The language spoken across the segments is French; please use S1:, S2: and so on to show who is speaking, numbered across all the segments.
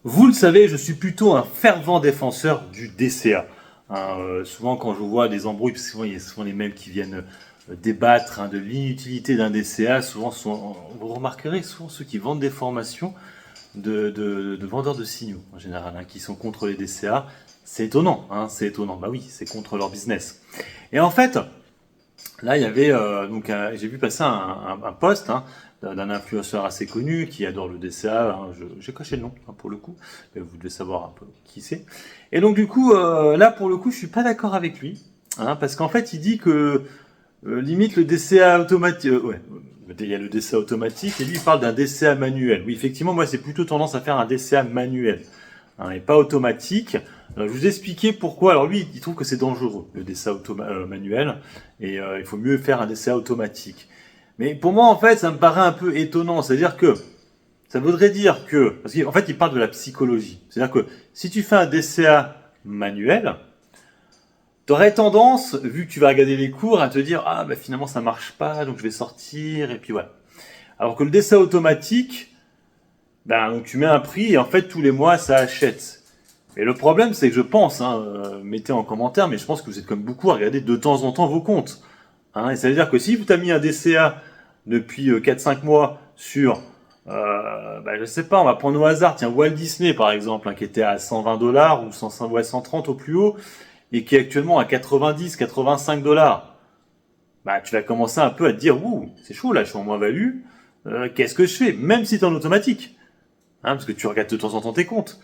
S1: Vous le savez, je suis plutôt un fervent défenseur du DCA. Souvent, quand je vois des embrouilles, parce que souvent, il y a souvent les mêmes qui viennent débattre de l'inutilité d'un DCA, vous remarquerez souvent ceux qui vendent des formations de vendeurs de signaux, en général, qui sont contre les DCA. C'est étonnant, c'est étonnant. Bah oui, c'est contre leur business. Et en fait, là, il y avait j'ai vu passer un post d'un influenceur assez connu qui adore le DCA. J'ai coché le nom pour le coup, mais vous devez savoir un peu qui c'est. Et donc du coup, là pour le coup, je suis pas d'accord avec lui, parce qu'en fait, il dit que limite le DCA automatique. Il y a le DCA automatique et lui il parle d'un DCA manuel. Oui, effectivement, moi c'est plutôt tendance à faire un DCA manuel, et pas automatique. Alors, je vous expliquer pourquoi. Alors lui, il trouve que c'est dangereux le DCA manuel et il faut mieux faire un DCA automatique. Mais pour moi, en fait, ça me paraît un peu étonnant. C'est-à-dire que ça voudrait dire que, parce qu'en fait, il parle de la psychologie. C'est-à-dire que si tu fais un DCA manuel, t'aurais tendance, vu que tu vas regarder les cours, à te dire ah bah finalement ça marche pas, donc je vais sortir et puis voilà. Alors que le DCA automatique, donc tu mets un prix et en fait tous les mois ça achète. Et le problème, c'est que je pense, mettez en commentaire, mais je pense que vous êtes comme beaucoup à regarder de temps en temps vos comptes. Et ça veut dire que si vous t'as mis un DCA depuis 4-5 mois sur, je sais pas, on va prendre au hasard, tiens, Walt Disney par exemple, qui était à 120 $ ou 130 au plus haut, et qui est actuellement à 90-85 $, tu vas commencer un peu à te dire, ouh, c'est chaud là, je suis en moins-value, qu'est-ce que je fais? Même si tu es en automatique, parce que tu regardes de temps en temps tes comptes.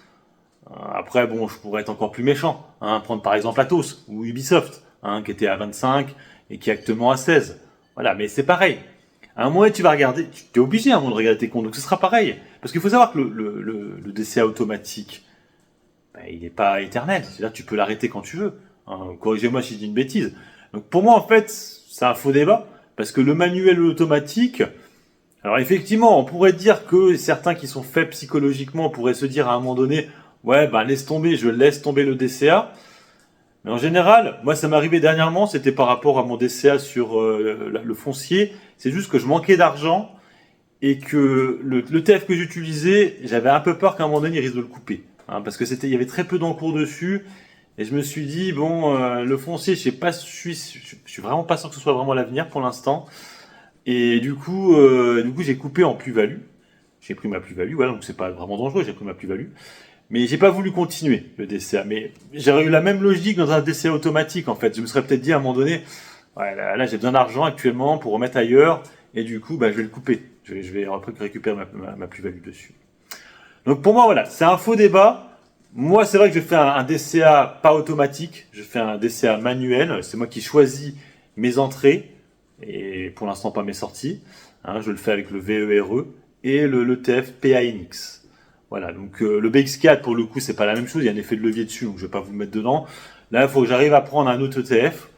S1: Après, bon, je pourrais être encore plus méchant. Prendre par exemple Atos ou Ubisoft, qui était à 25 et qui est actuellement à 16. Voilà, mais c'est pareil. À un moment, tu vas regarder, tu es obligé à un moment de regarder tes comptes, donc ce sera pareil. Parce qu'il faut savoir que le DCA automatique, il n'est pas éternel. C'est-à-dire que tu peux l'arrêter quand tu veux. Corrigez-moi si je dis une bêtise. Donc pour moi, en fait, c'est un faux débat. Parce que le manuel ou l'automatique, alors effectivement, on pourrait dire que certains qui sont faibles psychologiquement pourraient se dire à un moment donné, ouais, laisse tomber, je laisse tomber le DCA. Mais en général, moi ça m'est arrivé dernièrement, c'était par rapport à mon DCA sur le foncier. C'est juste que je manquais d'argent et que le TF que j'utilisais, j'avais un peu peur qu'à un moment donné il risque de le couper. Parce que il y avait très peu d'encours dessus. Et je me suis dit, bon, le foncier, je suis vraiment pas sûr que ce soit vraiment l'avenir pour l'instant. Et du coup, j'ai coupé en plus-value. J'ai pris ma plus-value, voilà, donc c'est pas vraiment dangereux, j'ai pris ma plus-value. Mais j'ai pas voulu continuer le DCA. Mais j'aurais eu la même logique dans un DCA automatique, en fait. Je me serais peut-être dit à un moment donné, ouais, là j'ai besoin d'argent actuellement pour remettre ailleurs, et du coup, je vais le couper. Je vais après récupérer ma plus-value dessus. Donc pour moi, voilà, c'est un faux débat. Moi, c'est vrai que je fais un DCA pas automatique, je fais un DCA manuel. C'est moi qui choisis mes entrées et pour l'instant pas mes sorties. Je le fais avec le VERE et l'ETF PANX. Voilà, donc le BX4 pour le coup c'est pas la même chose, il y a un effet de levier dessus, donc je vais pas vous le mettre dedans. Là, il faut que j'arrive à prendre un autre ETF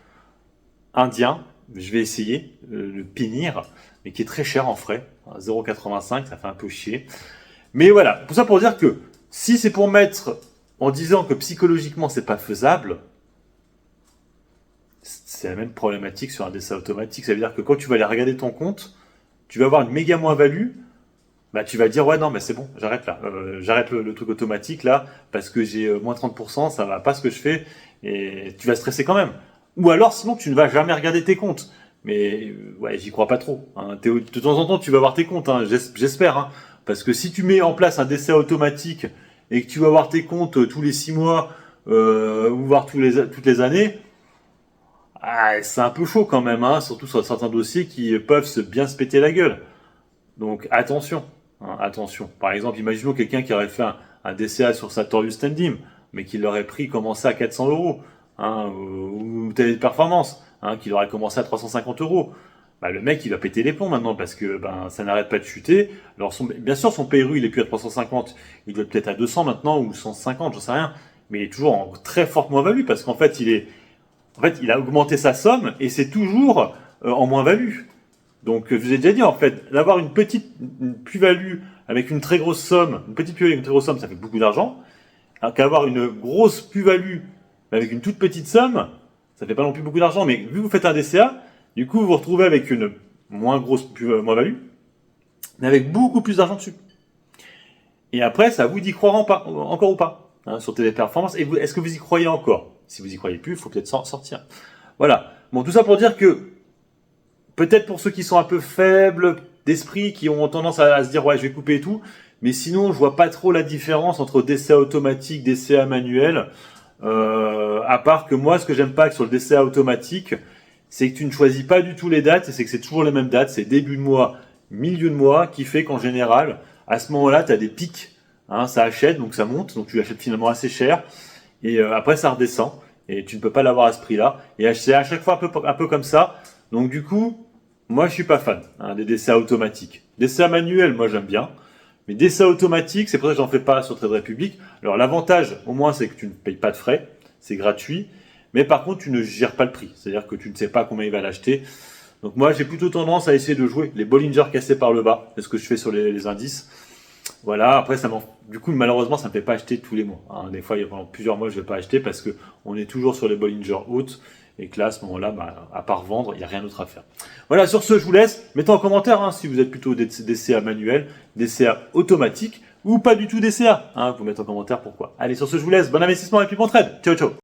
S1: indien. Je vais essayer le PINIR, mais qui est très cher en frais, 0,85, ça fait un peu chier. Mais voilà, tout ça pour dire que si c'est pour mettre en disant que psychologiquement c'est pas faisable, c'est la même problématique sur un DCA automatique. Ça veut dire que quand tu vas aller regarder ton compte, tu vas avoir une méga moins-value, tu vas dire ouais non mais c'est bon, j'arrête là, j'arrête le truc automatique là parce que j'ai moins 30%, ça va pas ce que je fais et tu vas stresser quand même. Ou alors sinon tu ne vas jamais regarder tes comptes. Mais ouais, j'y crois pas trop. De temps en temps tu vas voir tes comptes, j'espère. Parce que si tu mets en place un DCA automatique et que tu vas voir tes comptes tous les 6 mois ou voir toutes les années, c'est un peu chaud quand même, surtout sur certains dossiers qui peuvent bien se péter la gueule. Donc attention, attention. Par exemple, imaginons quelqu'un qui aurait fait un DCA sur Sartorius Tendim, mais qui l'aurait pris commencé à 400 €, ou Téléperformance, qui l'aurait commencé à 350 €. Le mec il va péter les plombs maintenant parce que ça n'arrête pas de chuter. Alors bien sûr son PRU il est plus à 350, il doit être peut-être à 200 maintenant ou 150, j'en sais rien, mais il est toujours en très forte moins-value parce qu'en fait il a augmenté sa somme et c'est toujours en moins-value. Donc je vous ai déjà dit en fait, d'avoir une plus-value avec une très grosse somme, une petite plus-value avec une très grosse somme, ça fait beaucoup d'argent, alors qu'avoir une grosse plus-value avec une toute petite somme, ça fait pas non plus beaucoup d'argent, mais vu que vous faites un DCA, du coup vous vous retrouvez avec une moins grosse moins-value, mais avec beaucoup plus d'argent dessus. Et après, c'est à vous d'y croire encore ou pas, hein, sur Téléperformance. Et est-ce que vous y croyez encore? Si vous y croyez plus, il faut peut-être sortir. Voilà. Bon, tout ça pour dire que peut-être pour ceux qui sont un peu faibles d'esprit, qui ont tendance à se dire ouais, je vais couper et tout, mais sinon, je vois pas trop la différence entre DCA automatique, DCA manuel. À part que moi, ce que j'aime pas sur le DCA automatique, c'est que tu ne choisis pas du tout les dates, et c'est que c'est toujours les mêmes dates, c'est début de mois, milieu de mois, qui fait qu'en général, à ce moment-là, tu as des pics, hein, ça achète, donc ça monte, donc tu l'achètes finalement assez cher, et après ça redescend, et tu ne peux pas l'avoir à ce prix-là, et c'est à chaque fois un peu comme ça, donc du coup, moi je suis pas fan, hein, des DCA automatiques. DCA manuels, moi j'aime bien, mais DCA automatique, c'est pour ça que j'en fais pas sur Trade Republic. Alors l'avantage, au moins, c'est que tu ne payes pas de frais, c'est gratuit, mais par contre, tu ne gères pas le prix, c'est-à-dire que tu ne sais pas combien il va l'acheter. Donc moi, j'ai plutôt tendance à essayer de jouer les Bollinger cassés par le bas, c'est ce que je fais sur les indices. Voilà, après, du coup, malheureusement, ça ne me fait pas acheter tous les mois, hein. Des fois, pendant plusieurs mois, je ne vais pas acheter parce que on est toujours sur les Bollinger hautes et que là, à ce moment-là, bah, à part vendre, il n'y a rien d'autre à faire. Voilà, sur ce, je vous laisse. Mettez en commentaire, hein, si vous êtes plutôt des CA manuels, des CA automatiques ou pas du tout des CA. Hein, vous mettez en commentaire pourquoi. Allez, sur ce, je vous laisse. Bon investissement et puis bon trade. Ciao, ciao.